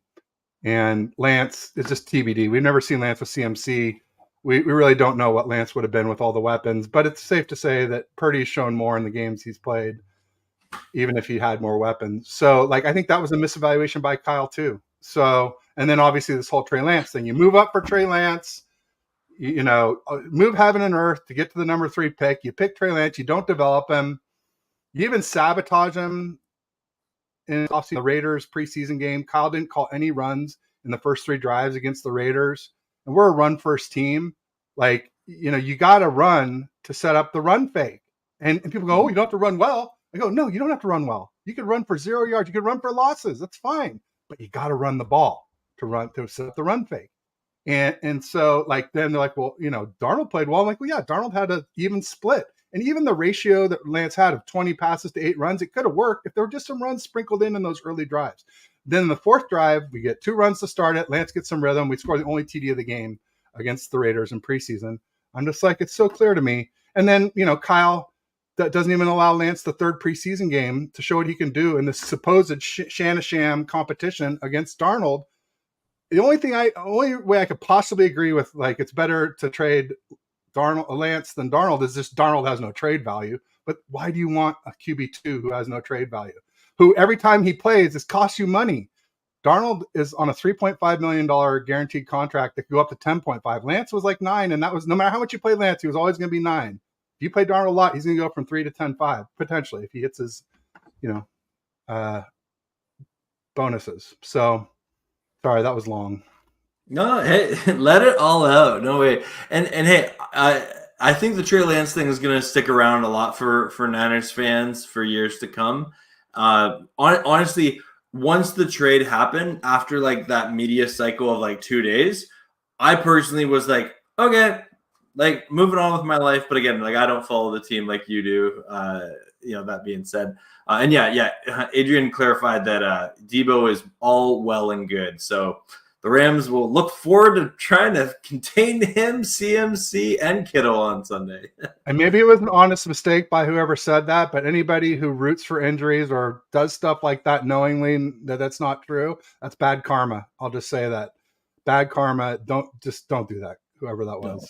And Lance is just TBD. We've never seen Lance with CMC. We really don't know what Lance would have been with all the weapons, but it's safe to say that Purdy's shown more in the games he's played, even if he had more weapons. So, I think that was a misevaluation by Kyle too. So, and then obviously this whole Trey Lance thing. You move up for Trey Lance, move heaven and earth to get to the number 3 pick. You pick Trey Lance. You don't develop him. You even sabotage him in the Raiders preseason game. Kyle didn't call any runs in the first 3 drives against the Raiders. And we're a run-first team. You got to run to set up the run fake. And people go, oh, you don't have to run well. I go, no, you don't have to run well. You could run for 0 yards. You could run for losses. That's fine. But you got to run the ball to set up the run fake. And so then they're like, well, Darnold played well. I'm like, well, yeah, Darnold had an even split. And even the ratio that Lance had of 20 passes to 8 runs, it could have worked if there were just some runs sprinkled in those early drives. Then in the 4th drive, we get 2 runs to start it. Lance gets some rhythm. We score the only TD of the game against the Raiders in preseason. I'm just like, it's so clear to me. And then, Kyle that doesn't even allow Lance the 3rd preseason game to show what he can do in this supposed Sham competition against Darnold. The only way I could possibly agree with, it's better to trade Lance than Darnold is just Darnold has no trade value. But why do you want a QB2 who has no trade value? Who every time he plays, this costs you money. Darnold is on a $3.5 million guaranteed contract that could go up to 10.5. Lance was like 9, and that was no matter how much you play Lance, he was always going to be 9. If you play Darnold a lot, he's going to go from 3 to 10.5 potentially if he hits his, bonuses. So, sorry, that was long. No, hey, let it all out. No way. And hey, I think the Trey Lance thing is going to stick around a lot for Niners fans for years to come. Honestly, once the trade happened after like that media cycle of like 2 days, I personally was like, okay, like moving on with my life. But again, like I don't follow the team like you do. That being said, and Adrian clarified that Debo is all well and good. So the Rams will look forward to trying to contain him, CMC, and Kittle on Sunday. And maybe it was an honest mistake by whoever said that, but anybody who roots for injuries or does stuff like that knowingly that that's not true, that's bad karma. I'll just say that. Bad karma. Don't do that, whoever that was. No.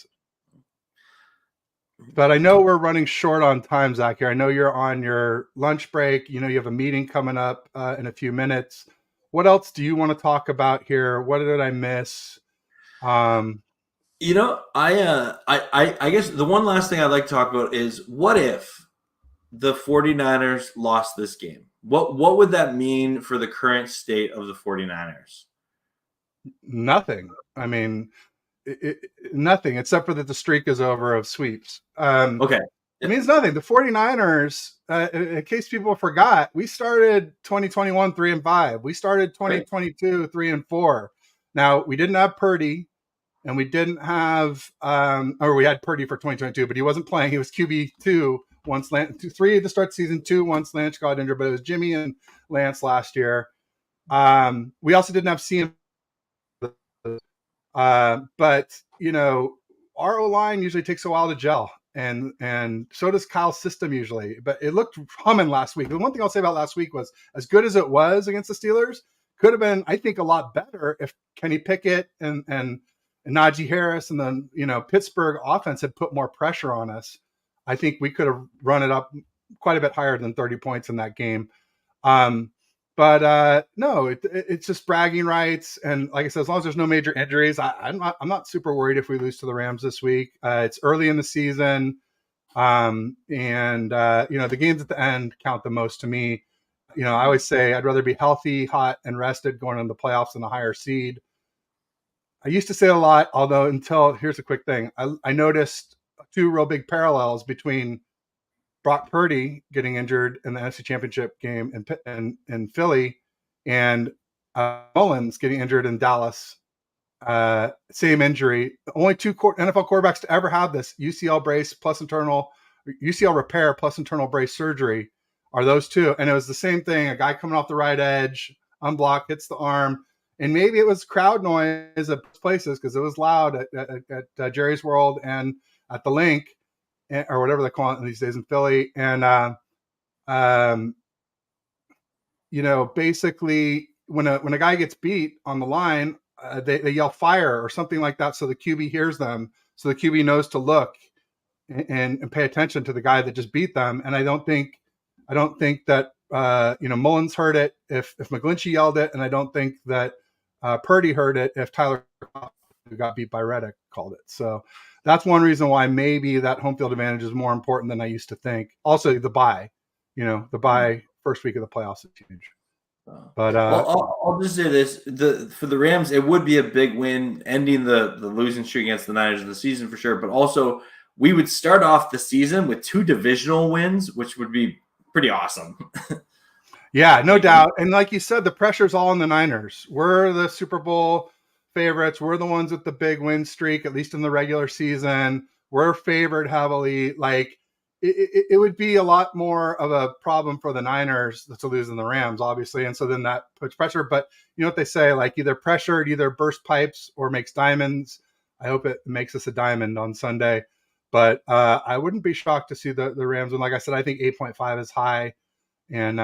But I know we're running short on time, Zach, here. I know you're on your lunch break. You have a meeting coming up in a few minutes. What else do you want to talk about here? What did I miss? I guess the one last thing I'd like to talk about is what if the 49ers lost this game? What would that mean for the current state of the 49ers? Nothing. I mean, nothing except for that the streak is over of sweeps. Okay. It means nothing. The 49ers, in case people forgot, we started 2021 3-5. We started 2022 3-4. Now, we didn't have Purdy, and we didn't have, we had Purdy for 2022, but he wasn't playing. He was QB2 once Lance, 3 to start season 2 once Lance got injured, but it was Jimmy and Lance last year. We also didn't have CM. But our O-line usually takes a while to gel. And so does Kyle's system usually, but it looked humming last week. The one thing I'll say about last week was as good as it was against the Steelers, could have been, I think, a lot better if Kenny Pickett and Najee Harris and then, Pittsburgh offense had put more pressure on us. I think we could have run it up quite a bit higher than 30 points in that game. But no, it's just bragging rights. And like I said, as long as there's no major injuries, I'm not super worried if we lose to the Rams this week. It's early in the season. The games at the end count the most to me. I always say I'd rather be healthy, hot, and rested going into the playoffs than a higher seed. I used to say a lot, although here's a quick thing. I noticed 2 real big parallels between Brock Purdy getting injured in the NFC Championship game in Philly and Mullins getting injured in Dallas. Same injury. Only 2 NFL quarterbacks to ever have this UCL repair plus internal brace surgery are those 2. And it was the same thing. A guy coming off the right edge, unblocked, hits the arm. And maybe it was crowd noise at places because it was loud at Jerry's World and at the Link, or whatever they call it these days in Philly. And, basically when a guy gets beat on the line, they yell fire or something like that. So the QB hears them. So the QB knows to look and pay attention to the guy that just beat them. And I don't think that, Mullins heard it if McGlinchey yelled it. And I don't think that Purdy heard it if Tyler, who got beat by Reddick, called it. So that's one reason why maybe that home field advantage is more important than I used to think. Also, the bye, first week of the playoffs is huge. But I'll just say this: for the Rams, it would be a big win, ending the losing streak against the Niners of the season for sure. But also, we would start off the season with 2 divisional wins, which would be pretty awesome. Yeah, no doubt. And like you said, the pressure's all on the Niners. We're the Super Bowl favorites. We're the ones with the big win streak, at least in the regular season. We're favored heavily. Like it would be a lot more of a problem for the Niners to lose than the Rams, obviously. And so then that puts pressure. But you know what they say, like either pressure, it either bursts pipes or makes diamonds. I hope it makes us a diamond on Sunday. But I wouldn't be shocked to see the Rams. And like I said, I think 8.5 is high. And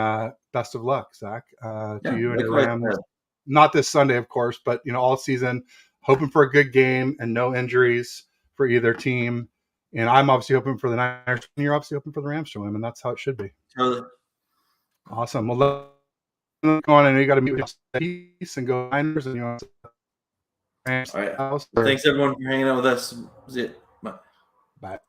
best of luck, Zach, to you and your Rams. Not this Sunday, of course, but all season, hoping for a good game and no injuries for either team. And I'm obviously hoping for the Niners, and you're obviously hoping for the Rams to win, and that's how it should be. Awesome. Well, let's go on. I know you got to meet with Peace and go Niners, and you know. All right. Thanks everyone for hanging out with us. Bye.